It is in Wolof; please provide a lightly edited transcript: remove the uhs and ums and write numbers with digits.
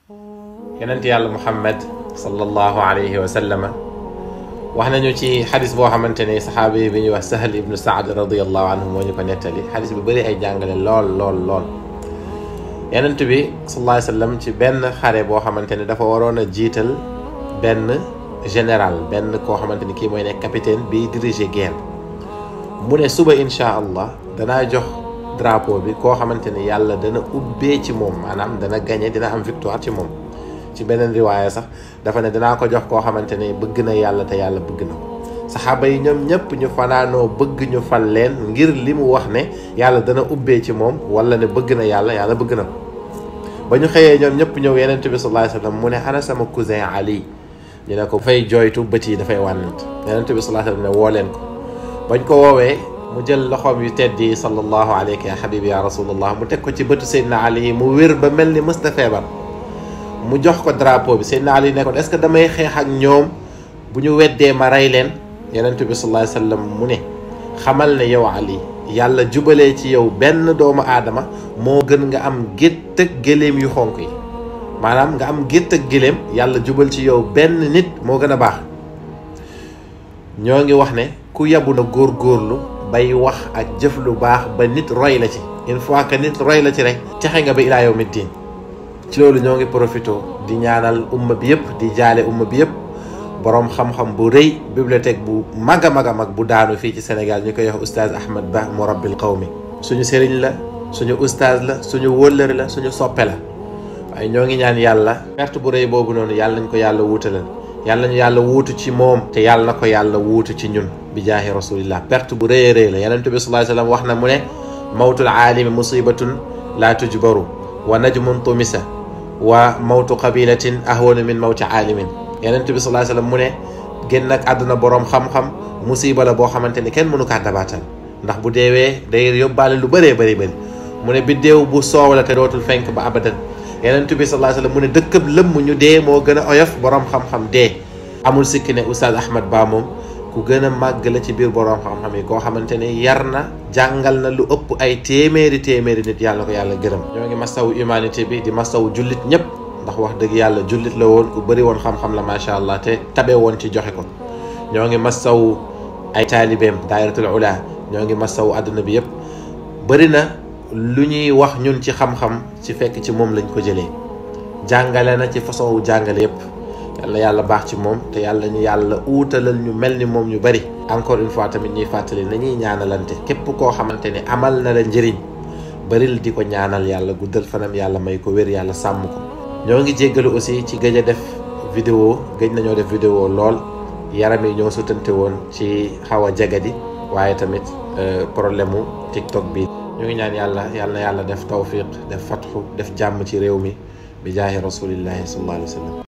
yonent yàlla Muhammad sallallahu alayhi wa sallama wax nañu ci xadis boo xamante ne saxaabi bi ñuy wax Sahal ibnu Saad radiyallahu anhu moo ñu ko nettali xadis bi bëri ay jàngale lool yonent bi sallallahu alayhi wa sallam ci benn xare boo xamante ne dafa waroon a jiital benn général benn koo xamante ni kii mooy nekk capitaine bi diriger guerre mu ne suba incha allah danaa jox drapeau bi koo xamante ni yàlla dana ubbee ci moom maanaam dana gagné dina am victoire ci moom ci beneen riwaaya sax dafa ne danaa ko jox koo xamante ne bëgg na yàlla te yàlla bëgg na ko saxaaba yi ñoom ñëpp ñu fanaanoo bëgg ñu fal leen ngir li mu wax ne yàlla dana ubbee ci moom wala ne bëgg na yàlla yàlla bëgg na ko ba ñu xëyee ñoom ñëpp ñëw Yonent bi sallallahu alayhi wa sallam mu ne ana sama cousin Ali ñu ne ko fay jooytu bët yi dafay wànnant Yonent bi sallallahu alayhi wa sallam ne woo leen ko bañ ko woowee mu jël loxoom yu tedd yi sallallahu alayka ya habibi ya rasulullah mu teg ko ci bëtu Seydina Ali mu wér ba mel ni mës ta feebar mu jox ko drapeau bi Seydina Ali ne ko est-ce que damay xeex ak ñoom bu ñu weddee ma rey leen Yonent bi sallallahu alayhi wa sallam mu ne xamal ne yow Ali yàlla jubalee ci yow benn doomu aadama moo gën nga am gétt ak gëléem yu xonk yi maanaam nga am gétt ak gëléem yàlla jubal ci yow benn nit moo gën a baax ñoo ngi wax ne ku yabu na góorgóorlu bay wax ak jëf lu baax ba nit roy la ci une fois que nit roy la ci rek texe nga ba ilaa yawmi diin ci loolu ñoo ngi profité di ñaanal umma bi yëpp di jaale umma bi yëpp boroom xam-xam bu rëy bibliothèque bu mag a mag bu daanu fii ci Sénégal ñu koy wax oustaz Ahmad Ba murabbil qawmi suñu sëriñ la suñu oustaz la suñu wóllëre la suñu soppe la waaye ñoo ngi ñaan yàlla perte bu rëy boobu noonu yàlla nañ ko yàlla wuutalal yàlla ñu yàlla wuutu ci moom te yàlla na ko yàlla wuutu ci ñun bi jaahi rasulillah perte bu rëy rëy la Yonent bi sallallahu alayhi wa sallam wax na mu ne mawtul aalimi musibatun la tujbaru wa najmun tumisa wa mawtu qabilatin ahwanu min mawti aalimin Yonent bi sallallahu alayhi wa sallam mu ne génn ak àdduna boroom xam-xam musiba la boo xamante ni kenn mënu kaa dabaatal ndax bu deewee day yóbbaale lu bëree bëri mu ne biddéew bu soow la te dootul fenk ba abadan Yonent bi sallallahu alayhi wa sallam mu ne dëkkab lëmm ñu dee moo gën a oyof boroom xam-xam dee amul sikki ne oustaz Ahmad Ba moom ku gën a màgg la ci biir boroom xam-xam yi koo xamante ne yar na jàngal na lu ëpp ay téeméeri nit yàlla ko yàlla gërëm ñoo ngi masawu humanité bi di masawu jullit ñëpp ndax wax dëgg yàlla jullit la woon ku bëri woon xam-xam la macha allah te tabe woon ci joxe ko ñoo ngi masawu ay taalibeem daayiratul ula ñoo ngi masawu àdduna bi yëpp bëri na lu ñuy wax ñun ci xam-xam ci fekk ci moom lañ ko jëlee jàngale na ci façon wu jàngale yëpp yàlla yàlla baax ci moom te yàlla ñu yàlla uutalal ñu mel ni moom ñu bari encore une fois tamit ñuy fàttali nañuy ñaanalante képp koo xamante ne amal na la njëriñ baril di ko ñaanal yàlla guddal fanam yàlla may ko wér yàlla sàmm ko ñoo ngi jéggalu aussi ci gëj a def vidéo gëj nañoo def vidéo lool yaram yi ñoo sutante woon ci xaw a jagadi waaye tamit problème mu TikTok bi ñu ngi ñaan yàlla def tawfiq def fatxu def jàmm ci réew mi bi jaahi rasulillahi sallallahu alayhi wa sallam